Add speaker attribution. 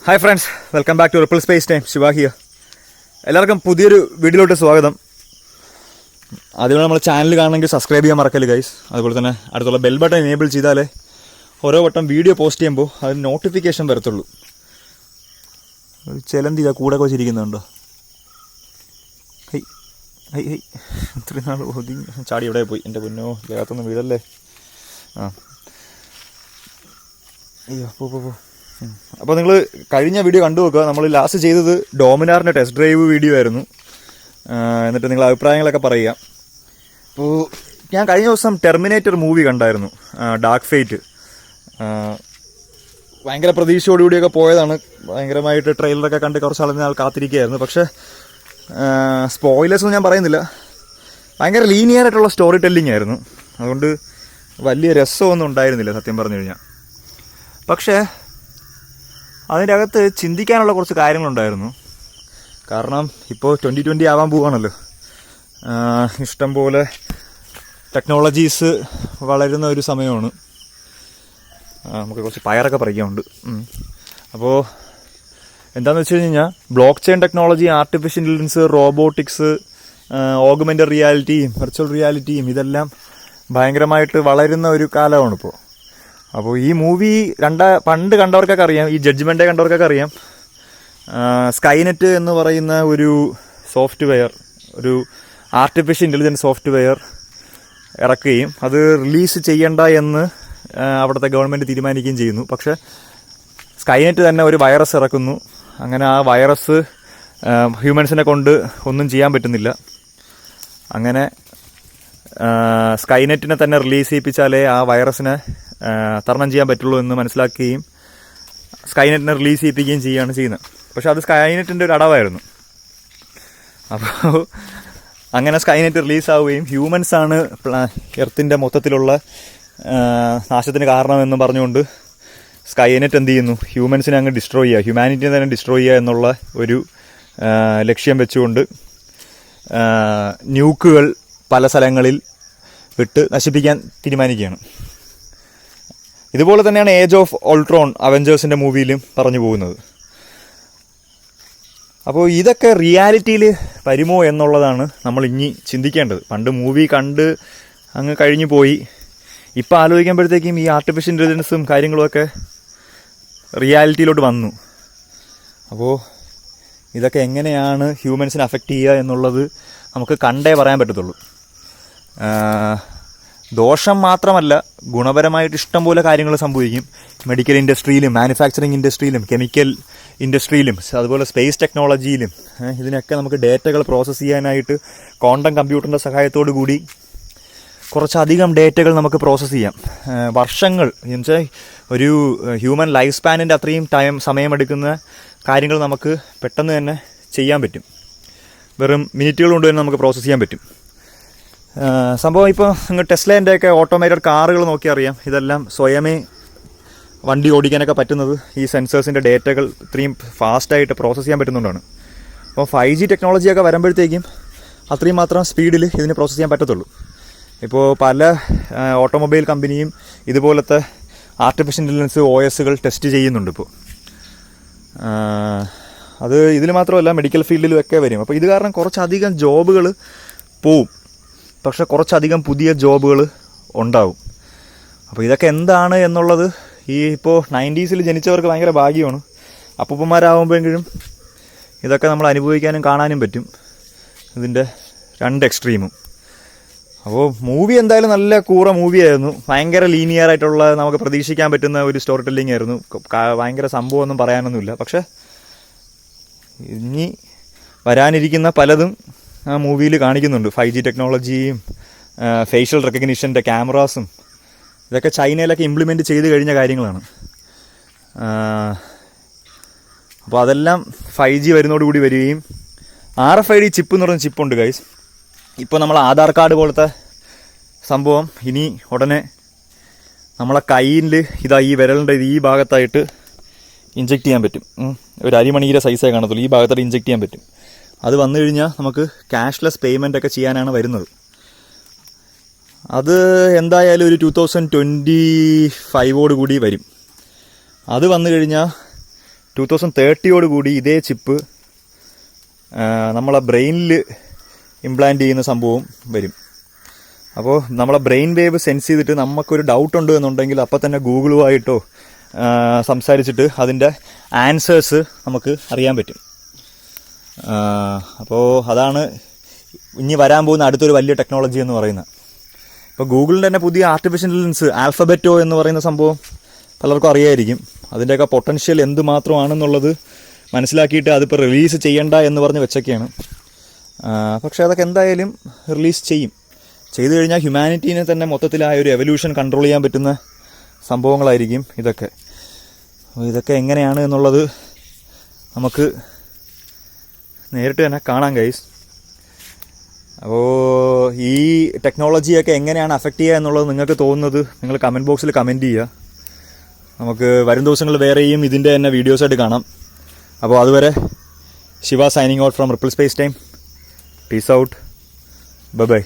Speaker 1: Hi friends, welcome back to ripple space time. Shiva here. എല്ലാവർക്കും പുതിയൊരു വീഡിയോയിലോട്ട് സ്വാഗതം. ആദ്യം നമ്മൾ ചാനൽ കാണണമെങ്കിൽ സബ്സ്ക്രൈബ് ചെയ്യാൻ മറക്കല്ലേ ഗൈസ്. അതുപോലെ തന്നെ അടുത്തുള്ള ബെൽ ബട്ടൺ എനേബിൾ ചെയ്താലേ ഓരോ വട്ടം വീഡിയോ പോസ്റ്റ് ചെയ്യുമ്പോൾ അതിന് നോട്ടിഫിക്കേഷൻ വരത്തുള്ളൂ. ഒരു ചിലന്തി ഇതാ കൂടെ വെച്ചിരിക്കുന്നുണ്ടോ? ഹൈ ഹൈ ഹൈ, ഇത്രയും നാൾ ഒതുങ്ങി ചാടി എവിടെ പോയി? എൻ്റെ പൊന്നോ, ദേഹത്തൊന്നും വീടല്ലേ. അയ്യോ, പോ. അപ്പോൾ നിങ്ങൾ കഴിഞ്ഞ വീഡിയോ കണ്ടു നോക്കുക. നമ്മൾ ലാസ്റ്റ് ചെയ്തത് ഡോമിനാറിൻ്റെ ടെസ്റ്റ് ഡ്രൈവ് വീഡിയോ ആയിരുന്നു. എന്നിട്ട് നിങ്ങൾ അഭിപ്രായങ്ങളൊക്കെ പറയുക. അപ്പോൾ ഞാൻ കഴിഞ്ഞ ദിവസം ടെർമിനേറ്റർ മൂവി കണ്ടായിരുന്നു, ഡാർക്ക് ഫേറ്റ്. ഭയങ്കര പ്രതീക്ഷയോടുകൂടിയൊക്കെ പോയതാണ്. ഭയങ്കരമായിട്ട് ട്രെയിലറൊക്കെ കണ്ട് കുറച്ച് നാൾ കാത്തിരിക്കുകയായിരുന്നു. പക്ഷേ സ്പോയിലേഴ്സൊന്നും ഞാൻ പറയുന്നില്ല. ഭയങ്കര ലീനിയർ ആയിട്ടുള്ള സ്റ്റോറി ടെല്ലിംഗ് ആയിരുന്നു. അതുകൊണ്ട് വലിയ രസമൊന്നും ഉണ്ടായിരുന്നില്ല സത്യം പറഞ്ഞു കഴിഞ്ഞാൽ. പക്ഷേ അതിൻ്റെ അകത്ത് ചിന്തിക്കാനുള്ള കുറച്ച് കാര്യങ്ങളുണ്ടായിരുന്നു. കാരണം ഇപ്പോൾ 2020 ആവാൻ പോവുകയാണല്ലോ. ഇഷ്ടംപോലെ ടെക്നോളജീസ് വളരുന്ന ഒരു സമയമാണ്. നമുക്ക് കുറച്ച് പയറൊക്കെ പറിക്കാനുണ്ട്. അപ്പോൾ എന്താണെന്ന് വെച്ച് കഴിഞ്ഞാൽ block chain technology, artificial intelligence, robotics, augmented റിയാലിറ്റിയും വെർച്വൽ റിയാലിറ്റിയും ഇതെല്ലാം ഭയങ്കരമായിട്ട് വളരുന്ന ഒരു കാലമാണിപ്പോൾ. അപ്പോൾ ഈ മൂവി പണ്ട് കണ്ടവർക്കൊക്കെ അറിയാം, ഈ ജഡ്ജ്മെൻ്റ് കണ്ടവർക്കൊക്കെ അറിയാം. സ്കൈനെറ്റ് എന്ന് പറയുന്ന ഒരു സോഫ്റ്റ്വെയർ, ഒരു ആർട്ടിഫിഷ്യൽ ഇൻ്റലിജൻസ് സോഫ്റ്റ്വെയർ ഇറക്കുകയും അത് റിലീസ് ചെയ്യണ്ട എന്ന് അവിടുത്തെ ഗവൺമെൻറ് തീരുമാനിക്കുകയും ചെയ്യുന്നു. പക്ഷേ സ്കൈനെറ്റ് തന്നെ ഒരു വൈറസ് ഇറക്കുന്നു. അങ്ങനെ ആ വൈറസ് ഹ്യൂമൻസിനെ കൊണ്ട് ഒന്നും ചെയ്യാൻ പറ്റുന്നില്ല. അങ്ങനെ സ്കൈനെറ്റിനെ തന്നെ റിലീസ് ചെയ്യിപ്പിച്ചാലേ ആ വൈറസിനെ തരണം ചെയ്യാൻ പറ്റുള്ളൂ എന്ന് മനസ്സിലാക്കുകയും സ്കൈനെറ്റിനെ റിലീസ് ചെയ്യിപ്പിക്കുകയും ചെയ്യുകയാണ് ചെയ്യുന്നത്. പക്ഷെ അത് സ്കൈനെറ്റിൻ്റെ ഒരു അടവായിരുന്നു. അപ്പോൾ അങ്ങനെ സ്കൈനെറ്റ് റിലീസാവുകയും ഹ്യൂമൻസാണ് എർത്തിൻ്റെ മൊത്തത്തിലുള്ള നാശത്തിന് കാരണമെന്ന് പറഞ്ഞുകൊണ്ട് സ്കൈനെറ്റ് എന്ത് ചെയ്യുന്നു, ഹ്യൂമൻസിനെ അങ്ങ് ഡിസ്ട്രോയ് ചെയ്യുക, ഹ്യൂമാനിറ്റിനെ തന്നെ ഡിസ്ട്രോയ് ചെയ്യുക എന്നുള്ള ഒരു ലക്ഷ്യം വെച്ചുകൊണ്ട് ന്യൂക്കുകൾ പല സ്ഥലങ്ങളിൽ വിട്ട് നശിപ്പിക്കാൻ തീരുമാനിക്കുകയാണ്. ഇതുപോലെ തന്നെയാണ് ഏജ് ഓഫ് ഓൾട്രോൺ അവഞ്ചേഴ്സിൻ്റെ മൂവിയിലും പറഞ്ഞു പോകുന്നത്. അപ്പോൾ ഇതൊക്കെ റിയാലിറ്റിയിൽ വരുമോ എന്നുള്ളതാണ് നമ്മൾ ഇനി ചിന്തിക്കേണ്ടത്. പണ്ട് മൂവി കണ്ട് അങ്ങ് കഴിഞ്ഞു പോയി. ഇപ്പം ആലോചിക്കുമ്പോഴത്തേക്കും ഈ ആർട്ടിഫിഷ്യൽ ഇൻ്റലിജൻസും കാര്യങ്ങളുമൊക്കെ റിയാലിറ്റിയിലോട്ട് വന്നു. അപ്പോൾ ഇതൊക്കെ എങ്ങനെയാണ് ഹ്യൂമൻസിനെ അഫക്റ്റ് ചെയ്യുക എന്നുള്ളത് നമുക്ക് കണ്ടേ പറയാൻ പറ്റത്തുള്ളൂ. ദോഷം മാത്രമല്ല, ഗുണപരമായിട്ട് ഇഷ്ടംപോലെ കാര്യങ്ങൾ സംഭവിക്കും. മെഡിക്കൽ ഇൻഡസ്ട്രിയിലും മാനുഫാക്ചറിങ് ഇൻഡസ്ട്രിയിലും കെമിക്കൽ ഇൻഡസ്ട്രിയിലും അതുപോലെ സ്പേസ് ടെക്നോളജിയിലും ഇതിനൊക്കെ നമുക്ക് ഡേറ്റകൾ പ്രോസസ്സ് ചെയ്യാനായിട്ട് ക്വാണ്ടം കമ്പ്യൂട്ടറിൻ്റെ സഹായത്തോടു കൂടി കുറച്ചധികം ഡേറ്റകൾ നമുക്ക് പ്രോസസ്സ് ചെയ്യാം. വർഷങ്ങൾ എന്നുവെച്ചാൽ ഒരു ഹ്യൂമൻ ലൈഫ് സ്പാനിൻ്റെ അത്രയും സമയമെടുക്കുന്ന കാര്യങ്ങൾ നമുക്ക് പെട്ടെന്ന് തന്നെ ചെയ്യാൻ പറ്റും. വെറും മിനിറ്റുകൾ കൊണ്ട് തന്നെ നമുക്ക് പ്രോസസ്സ് ചെയ്യാൻ പറ്റും. സംഭവം ഇപ്പോൾ നിങ്ങൾ ടെസ്ലേൻ്റെയൊക്കെ ഓട്ടോമേറ്റഡ് കാറുകൾ നോക്കി അറിയാം. ഇതെല്ലാം സ്വയമേ വണ്ടി ഓടിക്കാനൊക്കെ പറ്റുന്നത് ഈ സെൻസേഴ്സിൻ്റെ ഡേറ്റകൾ ഇത്രയും ഫാസ്റ്റായിട്ട് പ്രോസസ്സ് ചെയ്യാൻ പറ്റുന്നതുകൊണ്ടാണ്. അപ്പോൾ 5G ടെക്നോളജിയൊക്കെ വരുമ്പോഴത്തേക്കും അത്രയും മാത്രം സ്പീഡിൽ ഇതിന് പ്രോസസ്സ് ചെയ്യാൻ പറ്റത്തുള്ളൂ. ഇപ്പോൾ പല ഓട്ടോമൊബൈൽ കമ്പനിയും ഇതുപോലത്തെ ആർട്ടിഫിഷ്യൽ ഇൻ്റലിജൻസ് OSകൾ ടെസ്റ്റ് ചെയ്യുന്നുണ്ട് ഇപ്പോൾ. അത് ഇതിൽ മാത്രമല്ല, മെഡിക്കൽ ഫീൽഡിലും ഒക്കെ വരും. അപ്പോൾ ഇത് കാരണം കുറച്ചധികം ജോബുകൾ പോവും, പക്ഷെ കുറച്ചധികം പുതിയ ജോബുകൾ ഉണ്ടാവും. അപ്പോൾ ഇതൊക്കെ എന്താണ് എന്നുള്ളത് ഈ ഇപ്പോൾ 90s ജനിച്ചവർക്ക് ഭയങ്കര ഭാഗ്യമാണ്. അപ്പൂപ്പന്മാരാകുമ്പോഴെങ്കിലും ഇതൊക്കെ നമ്മൾ അനുഭവിക്കാനും കാണാനും പറ്റും, ഇതിൻ്റെ രണ്ട് എക്സ്ട്രീമും. അപ്പോൾ മൂവി എന്തായാലും നല്ല കൂറ മൂവിയായിരുന്നു. ഭയങ്കര ലീനിയർ ആയിട്ടുള്ള നമുക്ക് പ്രതീക്ഷിക്കാൻ പറ്റുന്ന ഒരു സ്റ്റോറി ടെല്ലിംഗ് ആയിരുന്നു. ഭയങ്കര സംഭവമൊന്നും പറയാനൊന്നുമില്ല. പക്ഷേ ഇനി വരാനിരിക്കുന്ന പലതും ആ മൂവിയിൽ കാണിക്കുന്നുണ്ട്. 5G ടെക്നോളജിയും ഫേഷ്യൽ റെക്കഗ്നിഷൻ്റെ ക്യാമറാസും ഇതൊക്കെ ചൈനയിലൊക്കെ ഇംപ്ലിമെൻറ്റ് ചെയ്ത് കഴിഞ്ഞ കാര്യങ്ങളാണ്. അപ്പോൾ അതെല്ലാം 5G വരുന്നതോടുകൂടി വരികയും RFID ചിപ്പ് എന്ന് പറഞ്ഞ ചിപ്പുണ്ട് ഗൈസ്. ഇപ്പോൾ നമ്മൾ ആധാർ കാർഡ് പോലത്തെ സംഭവം ഇനി ഉടനെ നമ്മളെ കയ്യിൽ ഈ വിരലിൻ്റെ ഈ ഭാഗത്തായിട്ട് ഇഞ്ചെക്റ്റ് ചെയ്യാൻ പറ്റും. ഒരു അരിമണിയുടെ സൈസേ കാണത്തുള്ളൂ, ഈ ഭാഗത്തായിട്ട് ഇഞ്ചെക്റ്റ് ചെയ്യാൻ പറ്റും. അത് വന്നു കഴിഞ്ഞാൽ നമുക്ക് ക്യാഷ്ലെസ് പേയ്മെൻ്റ് ഒക്കെ ചെയ്യാനാണ് വരുന്നത്. അത് എന്തായാലും ഒരു 2025 കൂടി വരും. അത് വന്നു കഴിഞ്ഞാൽ 2030 ഇതേ ചിപ്പ് നമ്മളെ ബ്രെയിനിൽ ഇംപ്ലാന്റ് ചെയ്യുന്ന സംഭവം വരും. അപ്പോൾ നമ്മളെ ബ്രെയിൻ വേവ് സെൻസ് ചെയ്തിട്ട് നമുക്കൊരു ഡൗട്ട് ഉണ്ട് എന്നുണ്ടെങ്കിൽ അപ്പം തന്നെ ഗൂഗിളുമായിട്ടോ സംസാരിച്ചിട്ട് അതിൻ്റെ ആൻസേഴ്സ് നമുക്ക് അറിയാൻ പറ്റും. അപ്പോൾ അതാണ് ഇനി വരാൻ പോകുന്ന അടുത്തൊരു വലിയ ടെക്നോളജി എന്ന് പറയുന്നത്. ഇപ്പോൾ ഗൂഗിളിൻ്റെ തന്നെ പുതിയ ആർട്ടിഫിഷ്യൽ ഇൻ്റലിജൻസ് ആൽഫബറ്റോ എന്ന് പറയുന്ന സംഭവം പലർക്കും അറിയായിരിക്കും. അതിൻ്റെയൊക്കെ പൊട്ടൻഷ്യൽ എന്തുമാത്രമാണെന്നുള്ളത് മനസ്സിലാക്കിയിട്ട് അതിപ്പോൾ റിലീസ് ചെയ്യണ്ട എന്ന് പറഞ്ഞ് വെച്ചൊക്കെയാണ്. പക്ഷേ അതൊക്കെ എന്തായാലും റിലീസ് ചെയ്തു കഴിഞ്ഞാൽ ഹ്യൂമാനിറ്റീനെ തന്നെ മൊത്തത്തിലായ ഒരു എവല്യൂഷൻ കൺട്രോൾ ചെയ്യാൻ പറ്റുന്ന സംഭവങ്ങളായിരിക്കും ഇതൊക്കെ. ഇതൊക്കെ എങ്ങനെയാണ് എന്നുള്ളത് നമുക്ക് നേരിട്ട് തന്നെ കാണാം ഗൈസ്. അപ്പോൾ ഈ ടെക്നോളജിയൊക്കെ എങ്ങനെയാണ് അഫക്റ്റ് ചെയ്യുക എന്നുള്ളത് നിങ്ങൾക്ക് തോന്നുന്നത് നിങ്ങൾ കമൻറ്റ് ബോക്സിൽ കമൻറ്റ് ചെയ്യുക. നമുക്ക് വരും ദിവസങ്ങളിൽ വേറെയും ഇതിൻ്റെ തന്നെ വീഡിയോസായിട്ട് കാണാം. അപ്പോൾ അതുവരെ Shiva signing out from ripple space time. Peace out. Bye bye.